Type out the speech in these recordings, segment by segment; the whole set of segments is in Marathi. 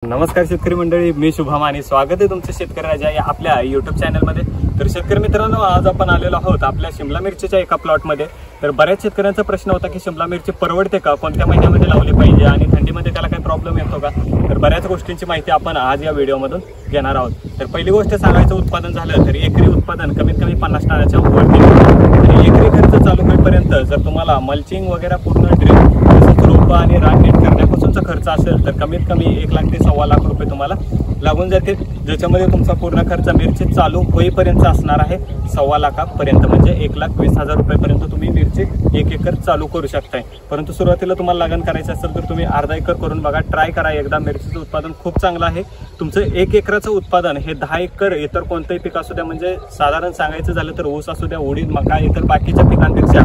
नमस्कार शेतकरी मंडळी, मी शुभम आणि स्वागत आहे तुमचं शेतकरी राजा या आपल्या युट्यूब चॅनलमध्ये। तर शेतकरी मित्रांनो, आज आपण आलेलो आहोत आपल्या शिमला मिरचीच्या एका प्लॉटमध्ये। तर बऱ्याच शेतकऱ्यांचा प्रश्न होता की शिमला मिरची परवडते का, कोणत्या महिन्यामध्ये लावली पाहिजे आणि थंडीमध्ये त्याला काही प्रॉब्लेम येतो का। तर बऱ्याच गोष्टींची माहिती आपण आज या व्हिडिओमधून घेणार आहोत। तर पहिली गोष्ट सांगायचं उत्पादन झालं तर एकरी उत्पादन कमीत कमी 50 टनाच्या वरती आणि एकरी खर्च चालू होईपर्यंत जर तुम्हाला मल्चिंग वगैरे पूर्ण ड्रिप रोप आणि रान नीट करण्यापासूनचा खर्च असेल तर कमीत कमी 1 लाख ते 1.25 लाख रुपये तुम्हाला लागून जातील, ज्याच्यामध्ये तुमचा पूर्ण खर्च मिरची चालू होईपर्यंत असणार आहे 1.25 लाखापर्यंत, म्हणजे 1,20,000 रुपयेपर्यंत तुम्ही मिरची 1 एकर चालू करू शकताय। परंतु सुरुवातीला तुम्हाला लागण करायचं असेल तर तुम्ही अर्धा एकर करून बघा, ट्राय करा एकदा। मिरचीचं उत्पादन खूप चांगलं आहे। तुमचं 1 एकराचं उत्पादन हे 10 एकर इतर कोणतंही पीक असू द्या, म्हणजे साधारण सांगायचं झालं तर ऊस असू द्या, उडीद, मका, इतर बाकीच्या पिकांपेक्षा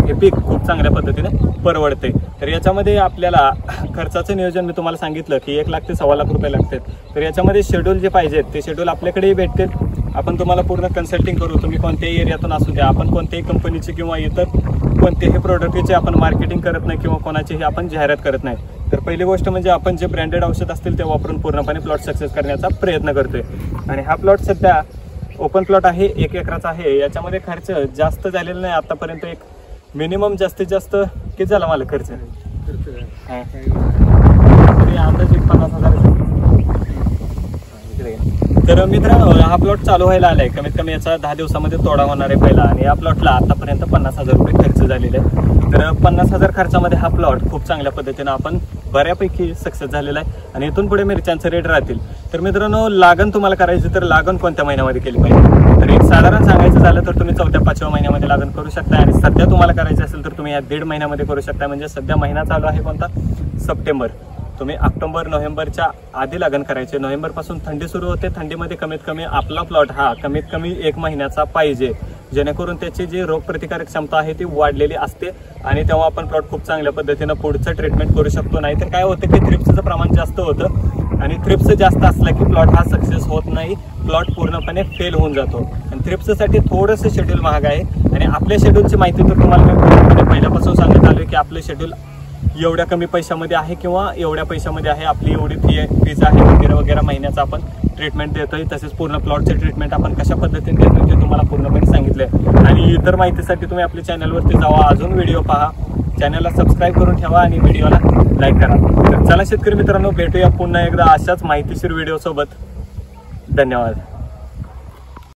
हे पीक खूप चांगल्या पद्धतीने परवडते। तर याच्यामध्ये आपल्याला खर्चाचं नियोजन मी तुम्हाला सांगितलं की 1 लाख ते 1.25 लाख रुपये लागतात। तर याच्यामध्ये शेड्यूल जे पाहिजेत ते शेड्यूल आपल्याकडेही भेटतील। आपण तुम्हाला पूर्ण कन्सल्टिंग करू, तुम्ही कोणत्याही एरियातून असू द्या, आपण कोणत्याही कंपनीची किंवा इतर कोणत्याही प्रोडक्टची आपण मार्केटिंग करत नाही किंवा कोणाचीही आपण जाहिरात करत नाही। तर पहिली गोष्ट म्हणजे आपण जे ब्रँडेड औषध असतील ते वापरून पूर्णपणे प्लॉट सक्सेस करण्याचा प्रयत्न करतोय। आणि हा प्लॉट सध्या ओपन प्लॉट आहे, 1 एकराचा आहे। याच्यामध्ये खर्च जास्त झालेला नाही आतापर्यंत, एक मिनिमम जास्तीत जास्त किती झाला मला खर्च अंदाजे 50,000। तर मित्रांनो, हा प्लॉट चालू व्हायला आलाय, कमीत कमी याचा 10 दिवसामध्ये तोडा होणार आहे पहिला। आणि या प्लॉटला आतापर्यंत 50,000 रुपये खर्च झालेले आहे। तर 50,000 खर्चामध्ये हा प्लॉट खूप चांगल्या पद्धतीने आपण बऱ्यापैकी सक्सेस झालेला आहे आणि इथून पुढे मिरच्यांचे रेट राहतील। तर मित्रांनो, लागण तुम्हाला करायची तर लागण कोणत्या महिन्यामध्ये केली पाहिजे, तर एक साधारण सांगायचं झालं तर तुम्ही 4-5व्या महिन्यामध्ये लागण करू शकता। आणि सध्या तुम्हाला करायचं असेल तर तुम्ही या 1.5 महिन्यामध्ये करू शकता। म्हणजे सध्या महिना चालू आहे कोणता, सप्टेंबर, तुम्ही ऑक्टोबर नोव्हेंबरच्या आधी लागण करायचे। नोव्हेंबरपासून थंडी सुरू होते, थंडीमध्ये कमीत कमी आपला प्लॉट हा कमीत कमी 1 महिन्याचा पाहिजे, जेणेकरून त्याची जी रोगप्रतिकारक क्षमता आहे ती वाढलेली असते आणि तेव्हा आपण प्लॉट खूप चांगल्या पद्धतीनं पुढचं ट्रीटमेंट करू शकतो। नाहीतर काय होतं की थ्रिप्सचं प्रमाण जास्त होतं आणि थ्रिप्स जास्त असलं की प्लॉट हा सक्सेस होत नाही, प्लॉट पूर्णपणे फेल होऊन जातो। आणि थ्रिप्ससाठी थोडंसं शेड्यूल महाग आहे आणि आपल्या शेड्यूलची माहिती तर तुम्हाला मी पूर्णपणे पहिल्यापासून सांगत आलोय की आपलं शेड्यूल एवढ्या कमी पैशामध्ये आहे किंवा एवढ्या पैशामध्ये आहे, आपली एवढी फीज आहे वगैरे वगैरे, महिन्याचं आपण ट्रीटमेंट देतोय। तसेच पूर्ण प्लॉटचे ट्रीटमेंट आपण कशा पद्धतीने देतोय ते तुम्हाला पूर्णपणे सांगितलंय। आणि इतर माहितीसाठी तुम्ही आपल्या चॅनलवरती जावा, अजून व्हिडिओ पहा, चॅनलला सबस्क्राईब करून ठेवा आणि व्हिडिओला लाईक करा। तर चला शेतकरी मित्रांनो, भेटूया पुन्हा एकदा अशाच माहितीशीर व्हिडिओ सोबत। धन्यवाद।